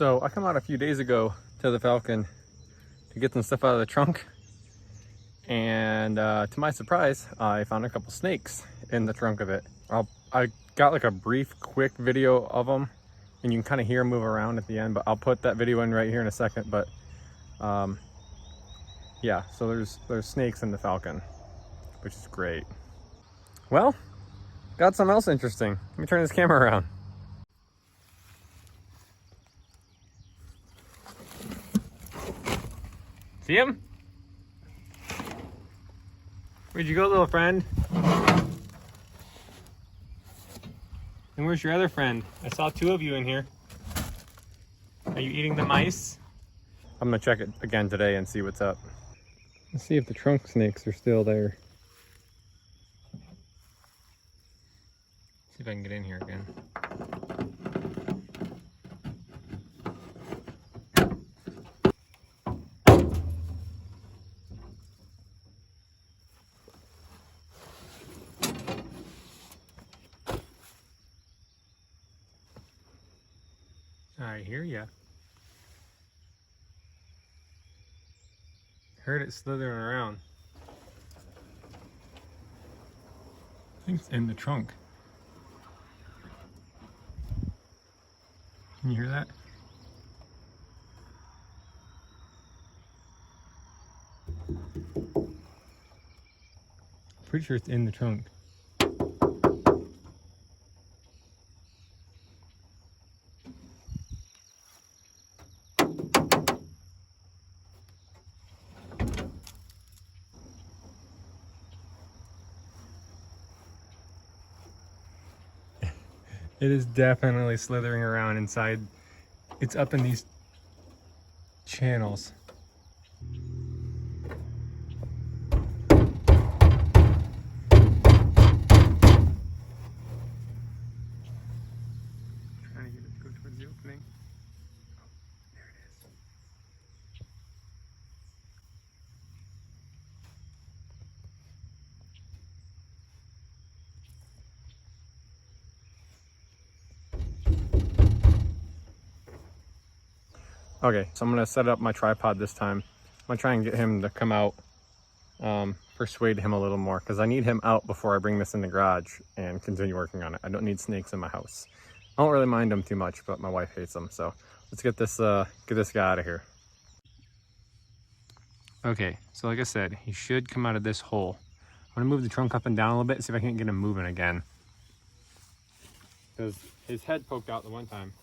So I come out a few days ago to the Falcon to get some stuff out of the trunk, and to my surprise, I found a couple snakes in the trunk of it. I got like a brief, quick video of them, and you can kind of hear them move around at the end, but I'll put that video in right here in a second. But yeah, so there's snakes in the Falcon, which is great. Well, got something else interesting. Let me turn this camera around. See him? Where'd you go, little friend? And where's your other friend? I saw two of you in here. Are you eating the mice? I'm gonna check it again today and see what's up. Let's see if the trunk snakes are still there. See if I can get in here again. I hear ya. Heard it slithering around. I think it's in the trunk. Can you hear that? Pretty sure it's in the trunk. It is definitely slithering around inside. It's up in these channels. Trying to get it to go towards the opening. Oh, there it is. Okay, so I'm gonna set up my tripod this time. I'm gonna try and get him to come out, persuade him a little more, because I need him out before I bring this in the garage and continue working on it. I don't need snakes in my house. I don't really mind them too much, but my wife hates them. So let's get this guy out of here. Okay, so like I said, he should come out of this hole. I'm gonna move the trunk up and down a little bit and see if I can't get him moving again, because his head poked out the one time.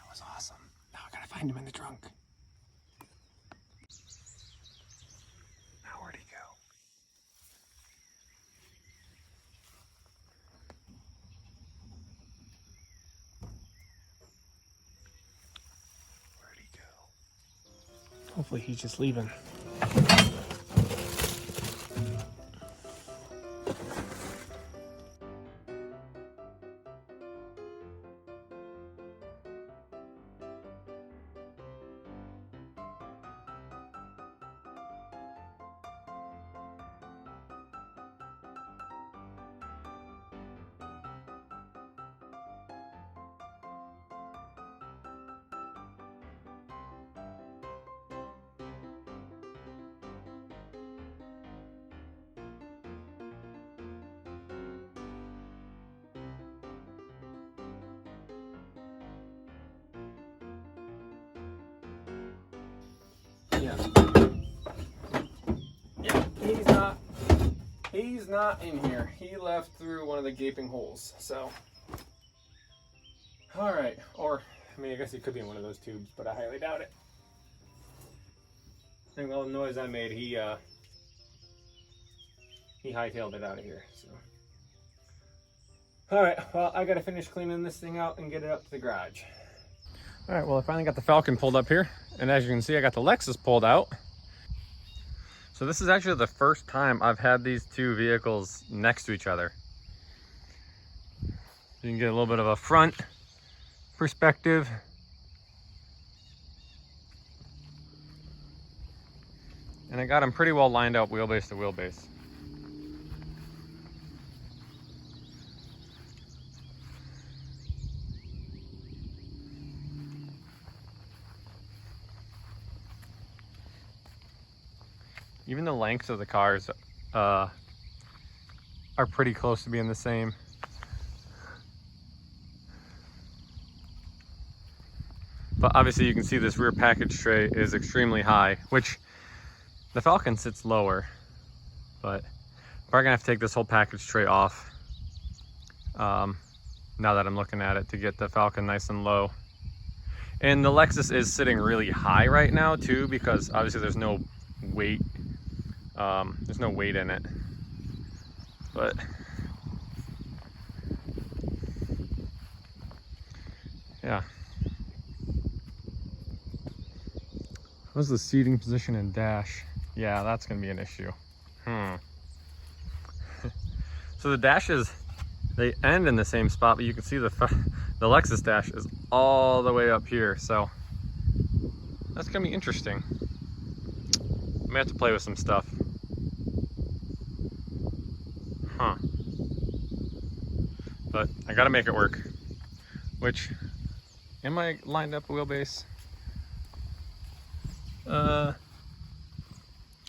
Was awesome. Now I gotta find him in the trunk. Now where'd he go? Where'd he go? Hopefully he's just leaving. Yeah. Yeah, he's not in here. He left through one of the gaping holes, so. All right, or, I mean, I guess he could be in one of those tubes, but I highly doubt it. I think all the noise I made, he hightailed it out of here, so. All right, well, I gotta finish cleaning this thing out and get it up to the garage. All right, well, I finally got the Falcon pulled up here, and as you can see, I got the Lexus pulled out. So this is actually the first time I've had these two vehicles next to each other. You can get a little bit of a front perspective. And I got them pretty well lined up wheelbase to wheelbase. Even the lengths of the cars are pretty close to being the same. But obviously you can see this rear package tray is extremely high, which the Falcon sits lower, but I'm probably gonna have to take this whole package tray off now that I'm looking at it, to get the Falcon nice and low. And the Lexus is sitting really high right now too, because obviously there's no weight. There's no weight in it, but yeah. What's the seating position and dash? Yeah, that's gonna be an issue. So the dashes, they end in the same spot, but you can see the Lexus dash is all the way up here, so that's gonna be interesting. I may have to play with some stuff. But I gotta make it work. Which, am I lined up a wheelbase?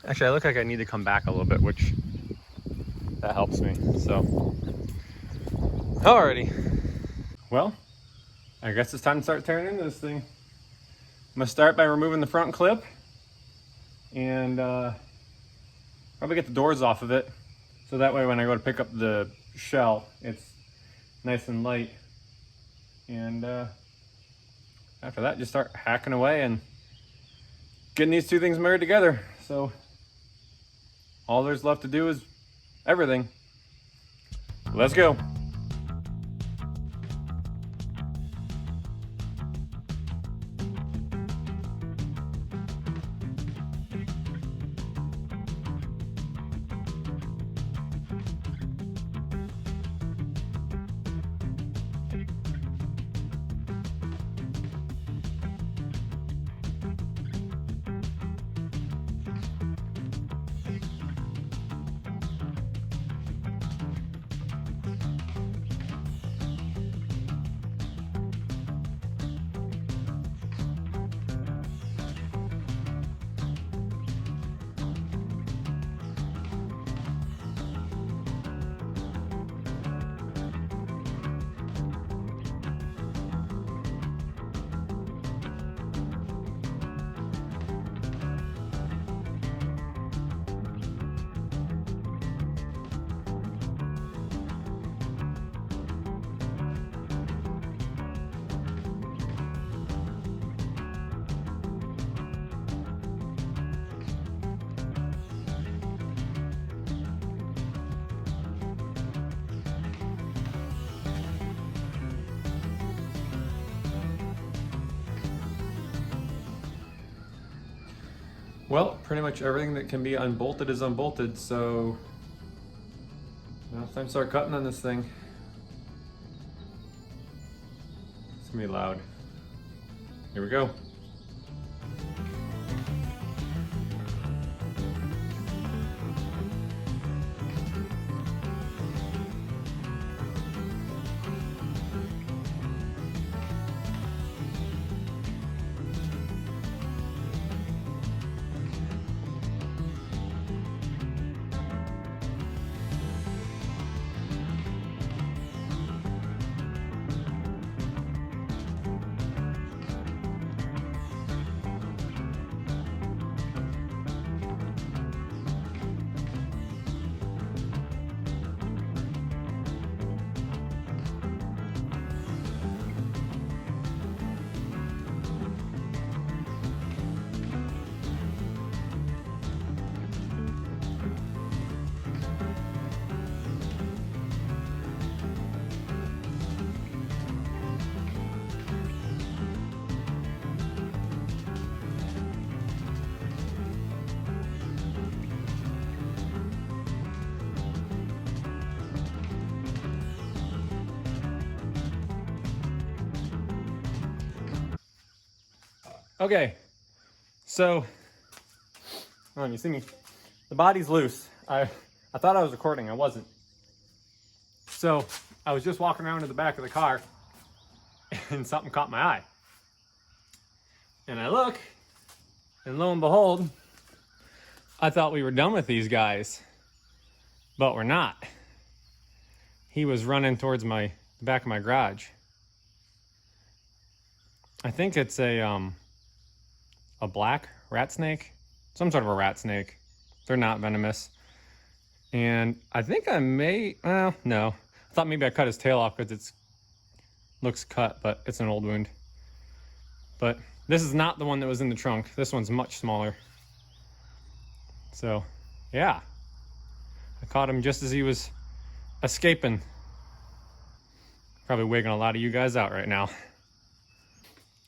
Actually, I look like I need to come back a little bit, which that helps me, so. Alrighty. Well, I guess it's time to start tearing into this thing. I'm gonna start by removing the front clip and probably get the doors off of it, so that way when I go to pick up the shell, it's nice and light. And after that, just start hacking away and getting these two things married together. So all there's left to do is everything. Let's go. Well, pretty much everything that can be unbolted is unbolted, so now it's time to start cutting on this thing. It's gonna be loud. Here we go. Okay, so, you see me? The body's loose. I thought I was recording, I wasn't. So, I was just walking around to the back of the car and something caught my eye. And I look, and lo and behold, I thought we were done with these guys, but we're not. He was running towards the back of my garage. I think it's a black rat snake, some sort of a rat snake. They're not venomous. And I think I may, well, no. I thought maybe I cut his tail off because it looks cut, but it's an old wound. But this is not the one that was in the trunk. This one's much smaller. So, yeah. I caught him just as he was escaping. Probably wigging a lot of you guys out right now.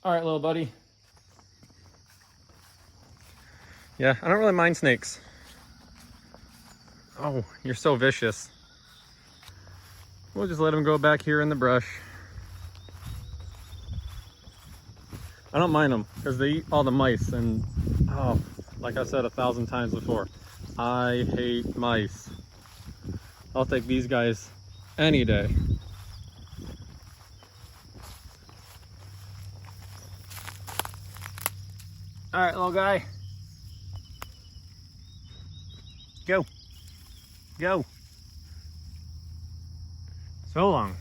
All right, little buddy. Yeah, I don't really mind snakes. Oh, you're so vicious. We'll just let him go back here in the brush. I don't mind them because they eat all the mice, and oh, like I said 1,000 times before, I hate mice. I'll take these guys any day. All right, little guy. Go. Go. So long.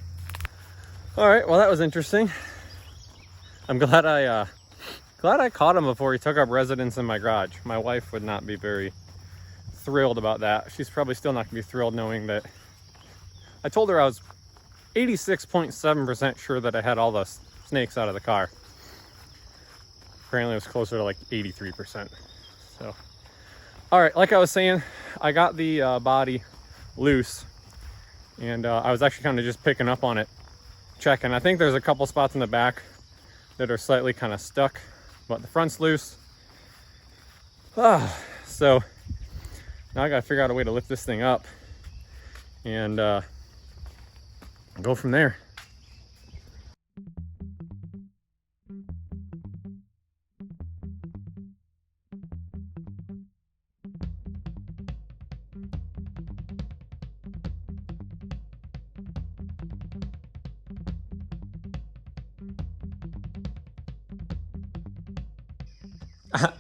All right, well, that was interesting. I'm glad I caught him before he took up residence in my garage. My wife would not be very thrilled about that. She's probably still not gonna be thrilled knowing that I told her I was 86.7% sure that I had all the snakes out of the car. Apparently it was closer to like 83%. So, all right, like I was saying, I got the body loose, and I was actually kind of just picking up on it, checking. I think there's a couple spots in the back that are slightly kind of stuck, but the front's loose. So now I gotta figure out a way to lift this thing up and go from there.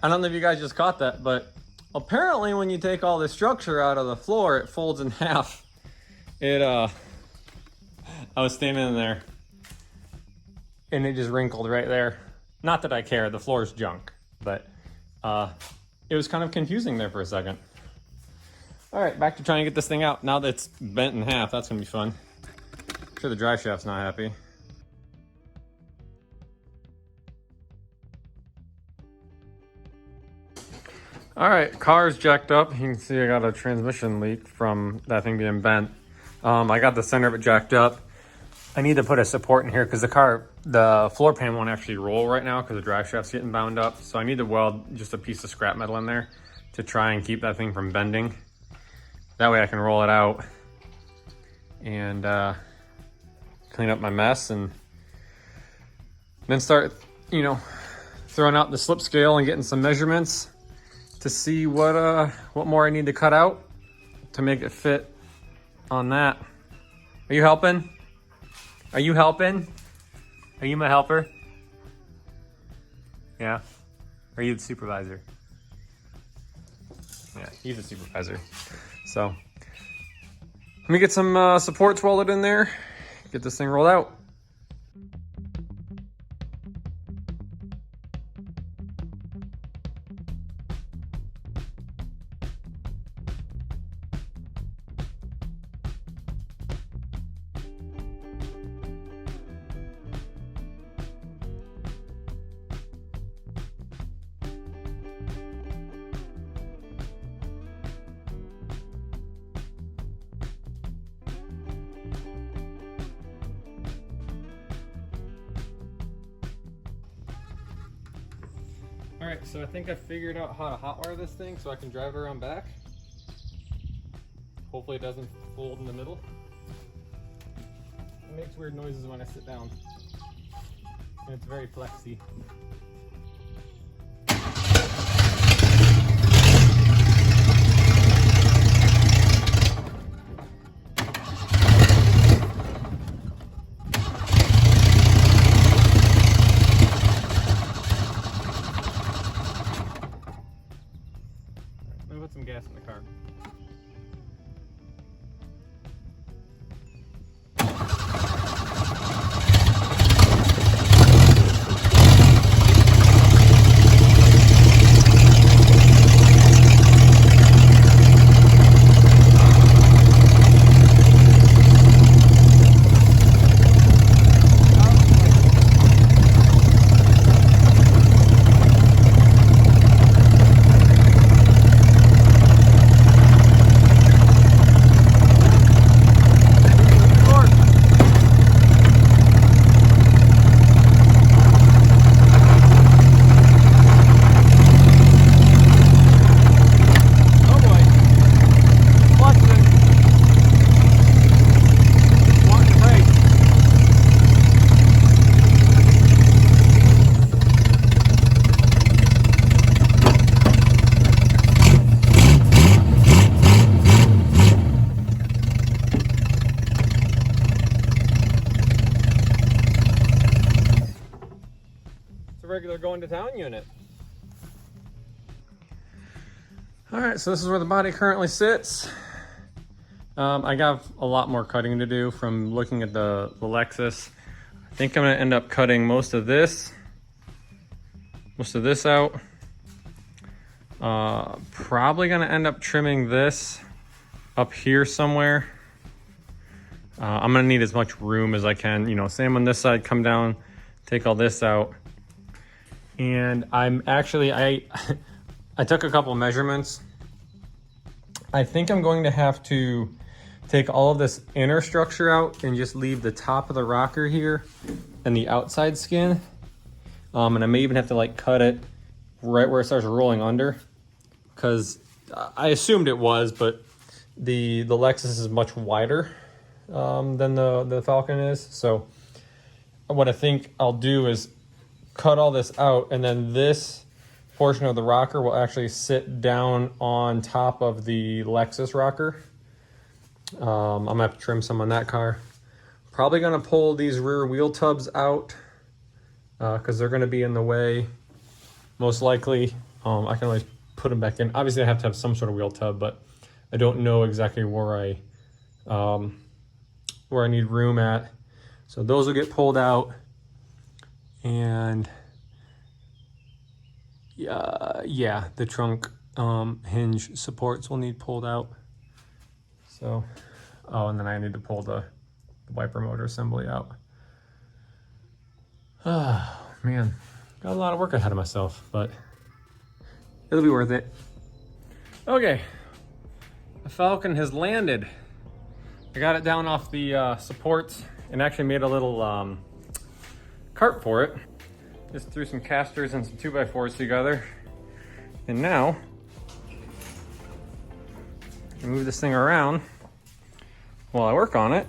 I don't know if you guys just caught that, but apparently when you take all the structure out of the floor, it folds in half. I was standing in there and it just wrinkled right there. Not that I care, the floor's junk, but it was kind of confusing there for a second. All right, back to trying to get this thing out. Now that it's bent in half, that's gonna be fun. I'm sure the drive shaft's not happy. All right, car's jacked up. You can see I got a transmission leak from that thing being bent. I got the center of it jacked up. I need to put a support in here because the floor pan won't actually roll right now because the drive shaft's getting bound up. So I need to weld just a piece of scrap metal in there to try and keep that thing from bending. That way I can roll it out and clean up my mess, and then start, throwing out the slip scale and getting some measurements to see what more I need to cut out to make it fit on that. Are you helping? Are you helping? Are you my helper? Yeah? Are you the supervisor? Yeah, he's the supervisor. So, let me get some supports welded in there, get this thing rolled out. All right, so I think I figured out how to hotwire this thing so I can drive around back. Hopefully it doesn't fold in the middle. It makes weird noises when I sit down. And it's very flexy. regular going to town unit. All right, so this is where the body currently sits. I got a lot more cutting to do from looking at the Lexus. I think I'm gonna end up cutting most of this out. Probably gonna end up trimming this up here somewhere. I'm gonna need as much room as I can, you know, same on this side, come down, take all this out. And I'm actually, I took a couple measurements. I think I'm going to have to take all of this inner structure out and just leave the top of the rocker here and the outside skin. And I may even have to like cut it right where it starts rolling under, because I assumed it was, but the Lexus is much wider than the Falcon is. So what I think I'll do is cut all this out, and then this portion of the rocker will actually sit down on top of the Lexus rocker. I'm gonna have to trim some on that car. Probably gonna pull these rear wheel tubs out because they're gonna be in the way, most likely. I can always put them back in. Obviously I have to have some sort of wheel tub, but I don't know exactly where I need room at. So those will get pulled out, and yeah, the trunk hinge supports will need pulled out. So, oh, and then I need to pull the wiper motor assembly out. Oh, man, got a lot of work ahead of myself, but it'll be worth it. Okay, the Falcon has landed. I got it down off the supports and actually made a little cart for it. Just threw some casters and some 2x4s together. And now, I move this thing around while I work on it.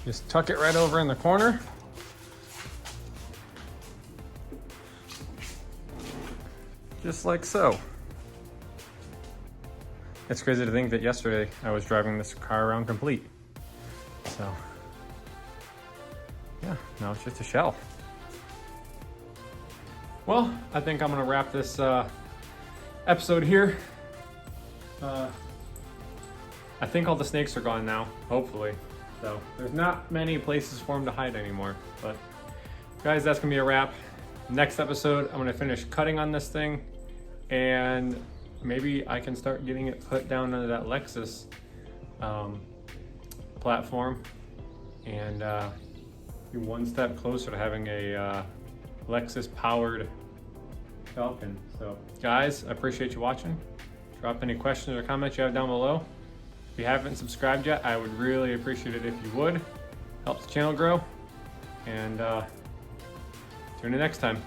Just tuck it right over in the corner. Just like so. It's crazy to think that yesterday I was driving this car around complete. So, yeah, now it's just a shell. Well, I think I'm gonna wrap this episode here. I think all the snakes are gone now, hopefully. So there's not many places for them to hide anymore. But guys, that's gonna be a wrap. Next episode, I'm gonna finish cutting on this thing, and maybe I can start getting it put down under that Lexus platform, and be one step closer to having a Lexus powered Falcon. So guys, I appreciate you watching. Drop any questions or comments you have down below. If you haven't subscribed yet, I would really appreciate it if you would. Helps the channel grow. And tune in next time.